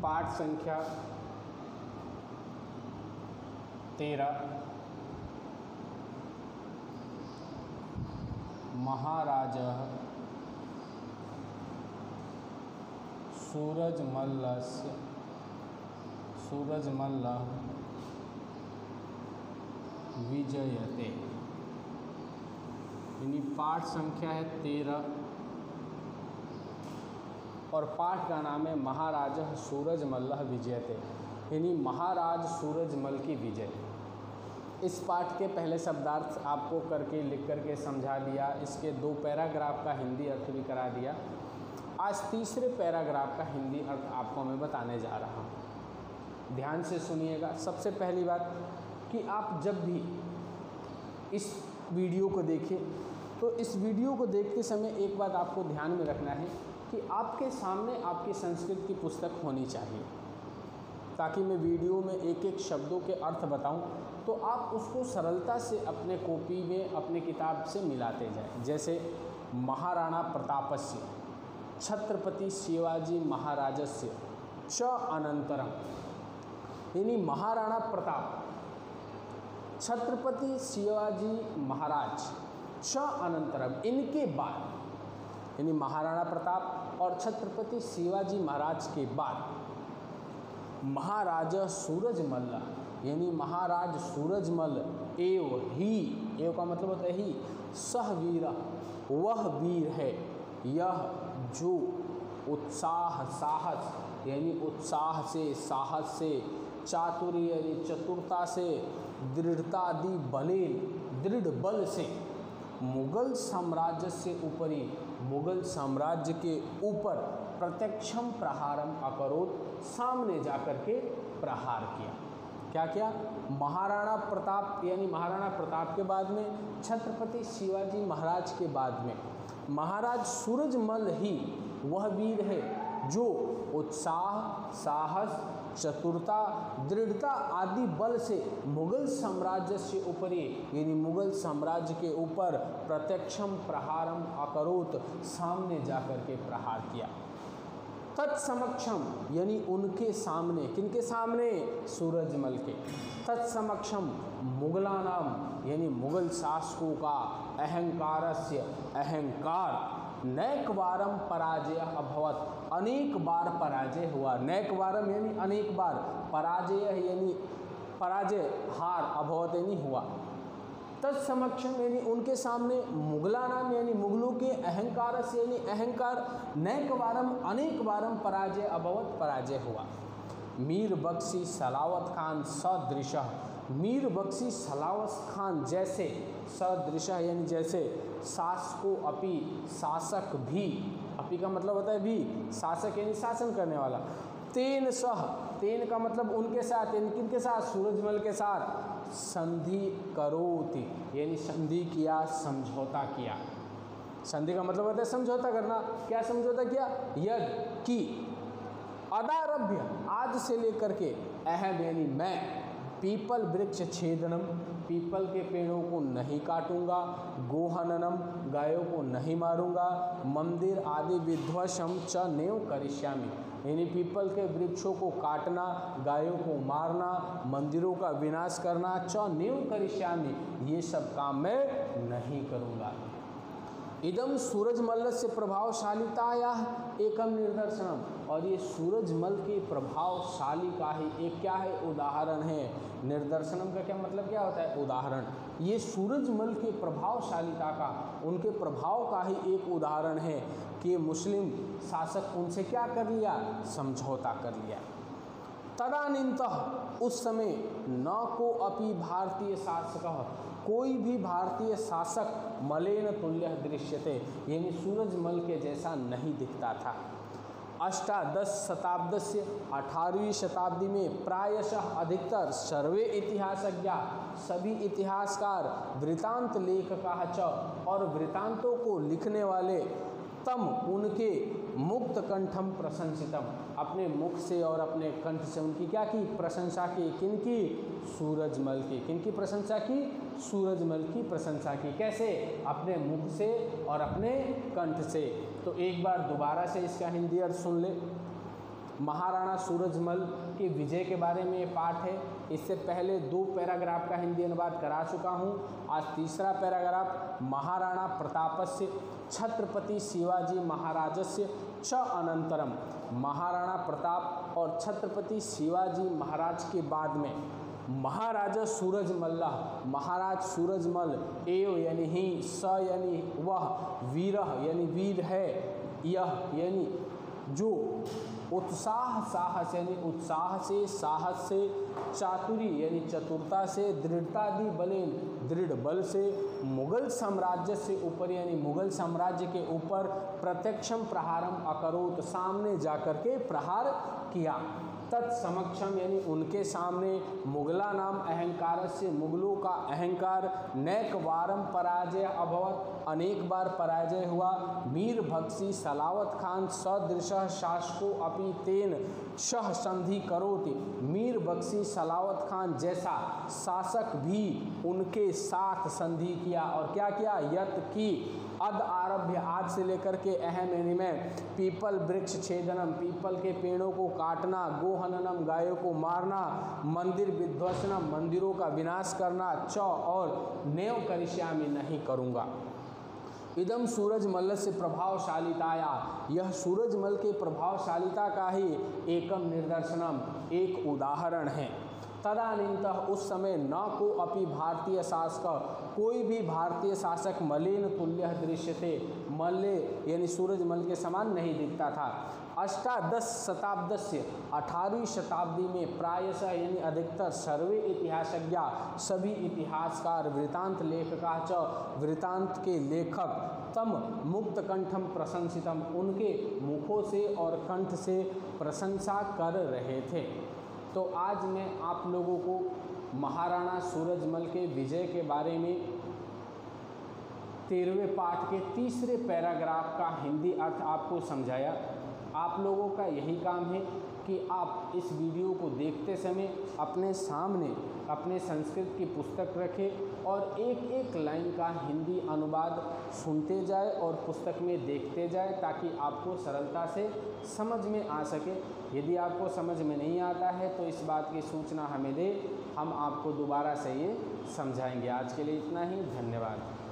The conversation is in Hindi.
पाठ संख्या 13 महाराजः सूरजमल्लः विजयते। यानी पाठ संख्या है 13 और पाठ का नाम है महाराजः सूरजमल्लः विजयते, यानी महाराज सूरजमल की विजय। इस पाठ के पहले शब्दार्थ आपको करके लिख करके समझा दिया, इसके 2 पैराग्राफ का हिंदी अर्थ भी करा दिया। आज तीसरे पैराग्राफ का हिंदी अर्थ आपको मैं बताने जा रहा हूँ। ध्यान से सुनिएगा। सबसे पहली बात कि आप जब भी इस वीडियो को देखें तो इस वीडियो को देखते समय एक बात आपको ध्यान में रखना है कि आपके सामने आपकी संस्कृत की पुस्तक होनी चाहिए, ताकि मैं वीडियो में एक एक शब्दों के अर्थ बताऊं तो आप उसको सरलता से अपने कॉपी में अपने किताब से मिलाते जाएं। जैसे महाराणा प्रतापस्य छत्रपति शिवाजी महाराजस्य च अनंतरम, यानी महाराणा प्रताप छत्रपति शिवाजी महाराज च अनंतरम, इनके बाद, यानी महाराणा प्रताप और छत्रपति शिवाजी महाराज के बाद महाराजा सूरजमल्ल, यानी महाराज सूरजमल एव ही, एव का मतलब होता है ही, सह वीर, वह वीर है, यह जो उत्साह साहस, यानी उत्साह से साहस से, चातुर्य यानी चतुरता से, दृढ़ता आदि बलेन, दृढ़ बल से, मुगल साम्राज्य से ऊपरी, मुगल साम्राज्य के ऊपर प्रत्यक्षम प्रहारम अकरोत, सामने जाकर के प्रहार किया। क्या किया? महाराणा प्रताप, यानी महाराणा प्रताप के बाद में छत्रपति शिवाजी महाराज के बाद में महाराज सूरजमल ही वह वीर है जो उत्साह साहस चतुरता दृढ़ता आदि बल से मुगल साम्राज्य से ऊपरी, यानी मुगल साम्राज्य के ऊपर प्रत्यक्षम प्रहारम अकरोत, सामने जाकर के प्रहार किया। तत्समक्षम, यानी उनके सामने, किनके सामने? सूरजमल के। तत्समक्षम मुगलानाम, यानी मुगल शासकों का अहंकारस्य, अहंकार, नैकवारम पराजय अभवत, अनेक बार पराजय हुआ। नैकवारम यानी अनेक बार, पराजय यानी पराजय, हार, अभवत यानी हुआ। तत्समक्षम यानी उनके सामने, मुगलानाम यानी मुगलों के, अहंकार से यानी अहंकार, नैकवारम अनेक बारम पराजय अभवत, पराजय हुआ। मीर बख्शी सलावत खान सदृश, मीर बख्शी सलावत खान जैसे, सदृश यानी जैसे, शासको अपि, शासक भी, अपि का मतलब होता है भी, शासक यानी शासन करने वाला। तेन सह, तेन का मतलब उनके साथ, यानी किनके साथ? सूरजमल के साथ। संधि करोति, यानी संधि किया, समझौता किया। संधि का मतलब होता है समझौता करना। क्या समझौता किया? यद कि अदारभ्य, आज से लेकर के, अहम यानी मैं, पीपल वृक्ष छेदनम, पीपल के पेड़ों को नहीं काटूंगा, गोहननम, गायों को नहीं मारूंगा, मंदिर आदि विध्वंसम च नैव करिष्यामि, यानी पीपल के वृक्षों को काटना, गायों को मारना, मंदिरों का विनाश करना, च नैव करिष्यामि, ये सब काम मैं नहीं करूंगा। इदम सूरजमल से प्रभावशालिताया एकम निदर्शनम, और ये सूरजमल के प्रभावशाली का ही एक क्या है? उदाहरण है। निर्दर्शनम का क्या मतलब क्या होता है? उदाहरण। ये सूरजमल के प्रभावशालिता का, उनके प्रभाव का ही एक उदाहरण है कि मुस्लिम शासक उनसे क्या कर लिया? समझौता कर लिया। तदानीन्तः, उस समय, न को अपि भारतीय शासक, कोई भी भारतीय शासक मलेन तुल्य दृश्यते, यानी सूरजमल के जैसा नहीं दिखता था। अष्टादश शताब्दस्य, 18वीं शताब्दी में प्रायशः अधिकतर सर्वे इतिहासज्ञ, सभी इतिहासकार, वृतांत लेखकाः च, और वृतांतों को लिखने वाले, तम उनके मुक्त कंठम प्रशंसितम, अपने मुख से और अपने कंठ से उनकी क्या की? प्रशंसा की। किनकी? सूरजमल की। किनकी प्रशंसा की? सूरजमल की प्रशंसा की। कैसे? अपने मुख से और अपने कंठ से। तो एक बार दोबारा से इसका हिंदी अर्थ सुन ले। महाराणा सूरजमल के विजय के बारे में ये पाठ है। इससे पहले 2 पैराग्राफ का हिंदी अनुवाद करा चुका हूँ। आज तीसरा पैराग्राफ महाराणा प्रतापस्य छत्रपति शिवाजी महाराजस्य च अनंतरम। महाराणा प्रताप और छत्रपति शिवाजी महाराज के बाद में महाराजा सूरजमल, महाराज सूरजमल, एव यानी ही, स यानी वह, वीर यानी वीर है, यह यानी जो, उत्साह साहस यानी उत्साह से, साहस से, चातुरी यानी चतुरता से, दृढ़तादि बलेन दृढ़ बल से, मुगल साम्राज्य से ऊपर यानी मुगल साम्राज्य के ऊपर प्रत्यक्षम प्रहारम अकरोत सामने जाकर के प्रहार किया। तत्समक्षम यानी उनके सामने मुगला नाम अहंकार से, मुगलों का अहंकार, नैक वारम पराजय अभवत अनेक बार पराजय हुआ। मीर बख्शी सलावत खान सदृश शासको अपि तेन शह संधि करोति। मीर बख्शी सलावत खान जैसा शासक भी उनके साथ संधि किया। और क्या किया? यत की अद आरभ्य, आज से लेकर के अहम यानी में, पीपल वृक्ष छेदनम, पीपल के पेड़ों को काटना, गोहननम, गायों को मारना, मंदिर विध्वंसनम, मंदिरों का विनाश करना, च और नेव करिष्यामि, नहीं करूँगा। इदम सूरजमल से प्रभावशालिताया, यह सूरजमल के प्रभावशालिता का ही एकम निदर्शनम, एक उदाहरण है। तदानीन्तः, उस समय न को अपि भारतीय शासक, कोई भी भारतीय शासक मलेन तुल्य दृश्यते, मल्ले यानी सूरजमल के समान नहीं दिखता था। अष्टादश शताब्दस्य, 18वीं शताब्दी में प्रायशः यानी अधिकतर सर्वे इतिहासज्ञ, सभी इतिहासकार, वृतांत लेखका च, वृतांत के लेखक, तम मुक्त कंठम प्रशंसितम, उनके मुखों से और कंठ से प्रशंसा कर रहे थे। तो आज मैं आप लोगों को महाराणा सूरजमल के विजय के बारे में 13वें पाठ के तीसरे पैराग्राफ का हिंदी अर्थ आपको समझाया। आप लोगों का यही काम है कि आप इस वीडियो को देखते समय अपने सामने अपने संस्कृत की पुस्तक रखें और एक एक लाइन का हिंदी अनुवाद सुनते जाए और पुस्तक में देखते जाए, ताकि आपको सरलता से समझ में आ सके। यदि आपको समझ में नहीं आता है तो इस बात की सूचना हमें दें, हम आपको दोबारा से ये समझाएंगे। आज के लिए इतना ही, धन्यवाद।